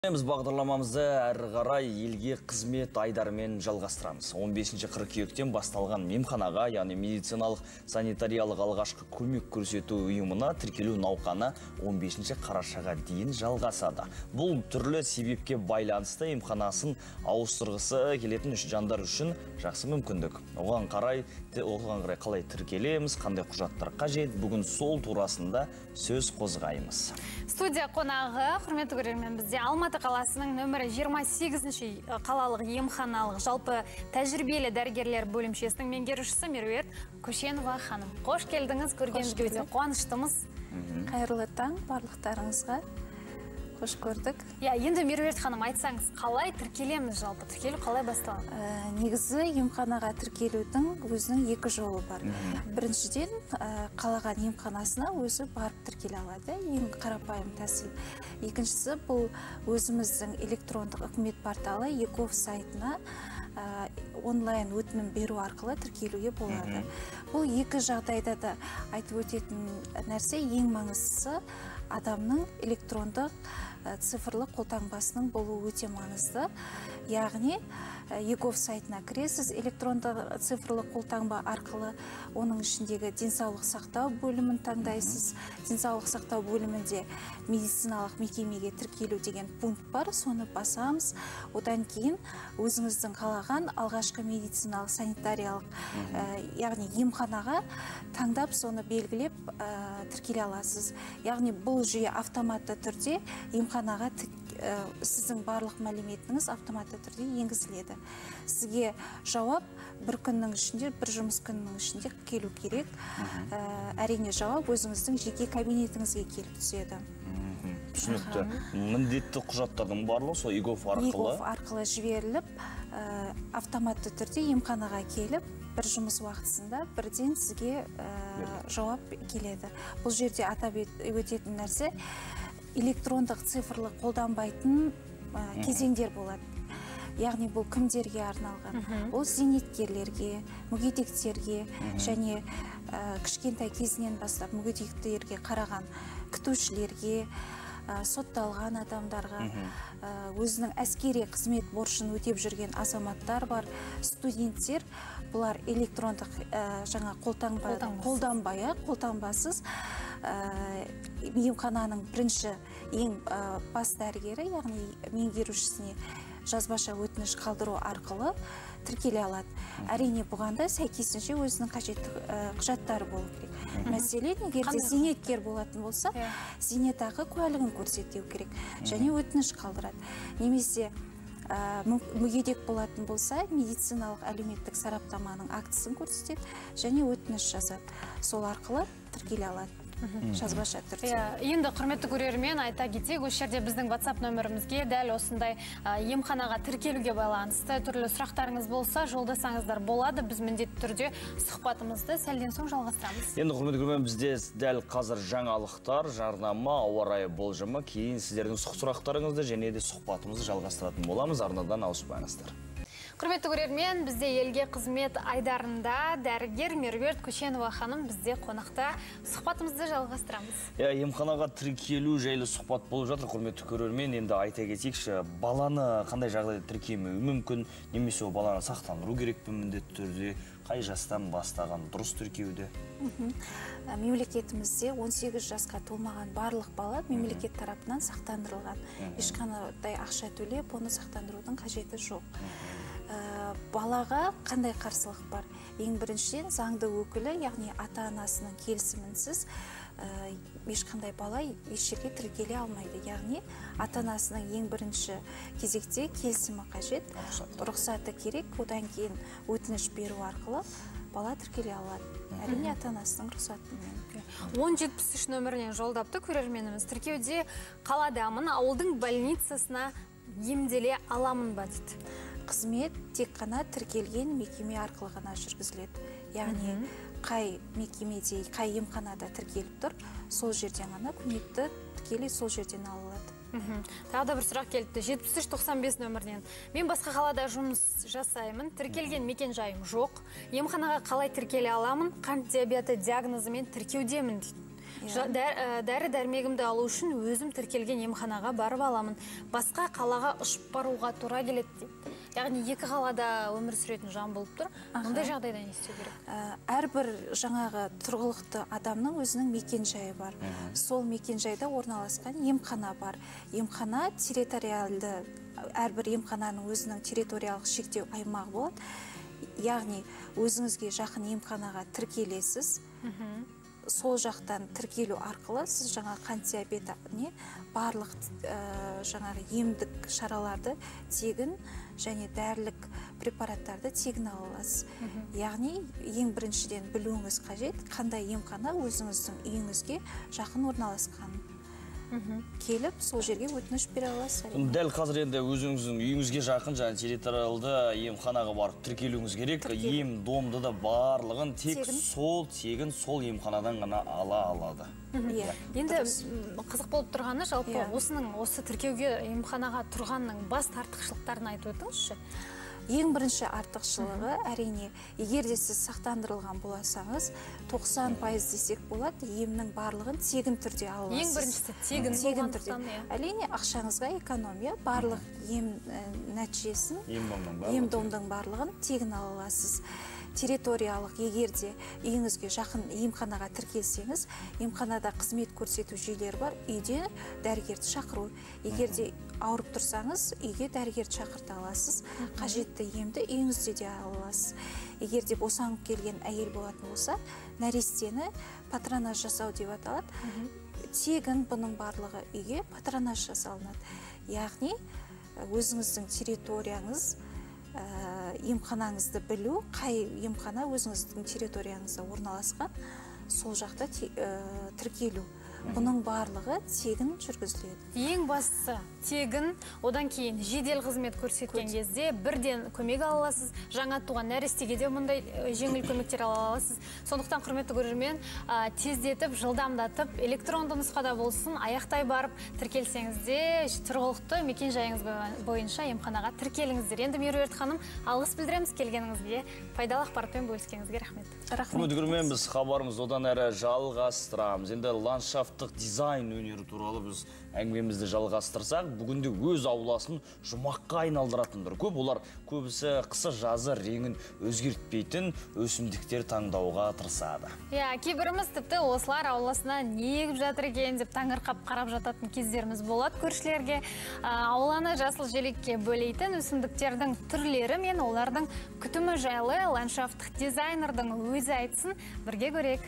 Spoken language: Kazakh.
Біз бағдарламамызды әрі қарай елге қызмет айдарымен жалғастырамыз. 15 қыркүйектен басталған мемханаға, яғни медициналық санитариялық алғашқы көмек көрсету ұйымына тіркелу науқаны 15 қарашаға дейін жалғасады. Бұл түрлі себепке байланысты емханасын ауыстырғысы келетін жандар үшін жақсы мүмкіндік. Оған қарай қалай тіркелеміз, қандай құжаттар қажет, бүгін сол турасында сөз қозғаймыз. Студия қонағы, құрметті көрермен, бізде Алматы қаласының нөмірі 28-ші қалалық емханалық жалпы тәжірибелі дәрігерлер бөлімшесінің меңгерушісі Меруерт Көшенова ханым. Қош келдіңіз, көргеніңізге өте қуаныштымыз. Қайырлы таң барлықтарыңызға. Қош көрдік. Енді Меруерт ханым, айтсаңыз, қалай тіркелеміз жалпы? Тіркелу қалай басталады? Негізі емханаға тіркелудің өзінің екі жолы бар. Біріншіден, қалаған емханасына өзі барып тіркеле алады. Ең қарапайым тәсіл. Екіншісі, бұл өзіміздің электрондық үкімет порталы ЕКОВ сайтына онлайн өтінім беру арқылы тіркелуге болады. Бұл екі жағдайда да айтып өтетін нәрсе ең маңыздысы адамның электрондық цифрлық қолтаңбасының болуы өте маңызды. Яғни, ЕКОВ сайтына кіресіз, электрондық цифрлық қолтаңба арқылы оның ішіндегі денсаулық сақтау бөлімін таңдайсыз. Денсаулық сақтау бөлімінде медициналық мекемеге тіркелу деген пункт бар, соны басамыз. Одан кейін өзіңіздің қалаған алғашқы медициналық санитариялық, яғни емханаға таңдап, соны белгілеп тіркеле аласыз. Яғни бұл жүйе автоматты түрде емханаға сіздің барлық мәліметіңіз автоматты түрде енгізіледі. Сізге жауап бір күннің ішінде, бір жұмыс күннің ішінде келу керек. Әрине жауап өзіңіздің жеке кабинетіңізге келіп түседі. Түсінікті. Міндетті құжаттардың барлығы сол ЕКОВ арқылы жіберіліп, автоматты түрде емханаға келіп, бір жұмыс уақытысында бірден сізге жауап келеді. Бұл жерде атап өтетін нәрсе электрондық цифрлық қолданбайтын кезеңдер болады. Яғни бұл кімдерге арналған? Ол зейнеткерлерге, мүгедектерге және кішкентай кезінен бастап мүгедектерге қараған күтушілерге, сотталған адамдарға, өзінің әскери қызмет борышын өтеп жүрген азаматтар бар, студенттер, бұлар электрондық жаңа қолданбасыз емхананың бірінші ең бас дәрігері, яғни меңгерушісіне жазбаша өтініш қалдыру арқылы тіркеле алады. Әрине бұғанда сәйкесінше өзінің қажетті құжаттары болу керек. Мәселен, егерде зейнеткер болатын болса, зейнетақы куәлігін көрсету керек және өтініш қалдырады. Немесе мүгедек болатын болса, медициналық әлеуметтік сараптаманың актісін көрсетеді және өтініш жазады. Сол арқылы тіркеле алады. Жазбаша түрде. Енді құрметті көрермен, айта кетейік, осы жерде біздің WhatsApp нөмірімізге дәл осындай емханаға тіркелуге байланысты түрлі сұрақтарыңыз болса, жолдасаңыздар болады. Біз міндетті түрде сұхбатымызды сәлден соң жалғастырамыз. Енді құрметті көрермен, бізде дәл қазір жаңалықтар, жарнама, ауа райы болжамы, кейін сіздердің сұрақтарыңызды және де сұхбатымызды жалғастыратын боламыз. Арнадан ауыспаңыздар. Құрметті көрермен, бізде елге қызмет айдарында дәрігер Меруерт Көшенова ханым бізде қонақта, сұхбатымызды жалғастырамыз. Емханаға тіркелу жайлы сұхбат болып жатыр, құрметті көрермен. Енді айта кетейікші, баланы қандай жағдайда тіркемеуі мүмкін, немесе ол баланы сақтандыру керек пе міндетті түрде, қай жастан бастаған дұрыс тіркеуде? Мемлекетімізде 18 жасқа толмаған барлық бала мемлекет тарапынан сақтандырылған. Ешқандай ақша төлеп, оны сақтандырудың қажеті жоқ. Балаға қандай қарсылық бар? Ең біріншіден заңды өкілі, яғни ата-анасының келісімінсіз ешқандай бала еш жерге тіркеле алмайды. Яғни ата-анасының ең бірінші кезекте келісімі қажет, рұқсаты керек, одан кейін өтініш беру арқылы бала тіркеле алады. Әрине ата-анасының рұқсатымен. 1073 нөмірінен жолдапты көрерменіміз. Тіркеуде қаладамын, ауылдың больницасына емделе аламын ба дейді. Қызмет тек қана тіркелген мекеме арқылы ғана жүргізіледі. Яғни қай мекемеде, қай емханада тіркеліп тұр, сол жерден ғана көмекті тікелей сол жерден алынады. Тағы да бір сұрақ келіпті. 7395 нөмірінен. Мен басқа қалада жұмыс жасаймын, тіркелген мекен жайым жоқ. Емханаға қалай тіркеле аламын? Қант диабеті диагнозымен тіркеудемін дейді. Дәрі дәрмегімді алу үшін өзім тіркелген емханаға барып аламын. Басқа қалаға ұшып баруға тура келеді дейді. Яғни екі қалада өмір сүретін жан болып тұр. Мұндай жағдайда не істеу керек? Әрбір жаңағы тұрғылықты адамның өзінің мекенжайы бар. Сол мекенжайда орналасқан емхана бар. Емхана территориалды, әрбір емхананың өзінің территориялық шектеу аймағы болады. Яғни өзіңізге жақын емханаға тіркелесіз. Сол жақтан тіркелу арқылы сіз жаңа қант диабеті барлық жаңағы емдік шараларды тегін және дәрілік препараттарды тегін ала аласыз. Яғни ең біріншіден білуіңіз қажет, қандай емхана өзіңіздің үйіңізге жақын орналасқанын. Келіп, сол жерге өтініш бере аласыз. Дәл қазір енді өзіңіздің үйіңізге жақын және территориалды емханаға барып тіркелуіңіз керек. Ем домды да барлығын тегін сол емханадан ғана ала алады. Енді қызық болып тұрғаны жалпы осы тіркеуге емханаға тұрғанның бас артықшылықтарын айтып өтіңізші. Ең бірінші артықшылығы, әрине, егер де сіз сақтандырылған боласаңыз, 90% десек болады, емнің барлығын тегін түрде ала аласыз. Ең біріншісі тегін болғандықтан. Әрине, ақшаңызға экономия, барлық ем нәтижесін, ем домдың барлығын тегін ала аласыз. Территориялық, егер де үйіңізге жақын емханаға тіркелсеңіз, емханада қызмет көрсету жүйелері бар, үйде дәрігерді шақыру. Егер де ауырып тұрсаңыз, үйге дәрігерді шақырта аласыз. Қажетті емді үйіңізде де ала аласыз. Егер де босанып келген әйел болатын болса, нәрестені патронаж жасау деп аталады. Тегін бұның барлығы үйге патронаж жасалынады. Яғни, өзіңіздің территорияңыз, емханаңызды білу, қай емхана өзіңіздің территорияңызда орналасқан, сол жақта тіркелу. Бұның барлығы тегін жүргізіледі. Ең бастысы тегін, одан кейін жедел қызмет көрсеткен кезде бірден көмек ала аласыз. Жаңа туған нәрестеге де мұндай жеңіл көмектер ала аласыз. Сондықтан құрметті көрермен, тездетіп, жылдамдатып, электронды нұсқада болсын, аяқтай барып тіркелсеңіз де тұрғылықты мекен жайыңыз бойынша емханаға тіркеліңіздер. Енді Меруерт ханым, алғыс білдіреміз келгеніңізге, пайдалы ақпаратпен бөліскеніңізге рахмет. Құрметті көрермен, біз хабарымызды одан әрі жалғастырамыз. Енді ландшафттық дизайн өнері туралы біз әңгімемізді жалғастырсақ, бүгінде өз ауласын жұмаққа айналдыратындар көп. Олар көбісі қысы жазы реңін өзгертпейтін өсімдіктер таңдауға тырысады. Кейбіріміз тіпті осылар ауласына не егіп жатыр екен деп таңырқап қарап жататын кездеріміз болады көршілерге. Ауланы жасыл желекке бөлейтін өсімдіктердің түрлері мен олардың күтімі жайлы ландшафттық дизайнердің өзі айтсын, бірге көрейік.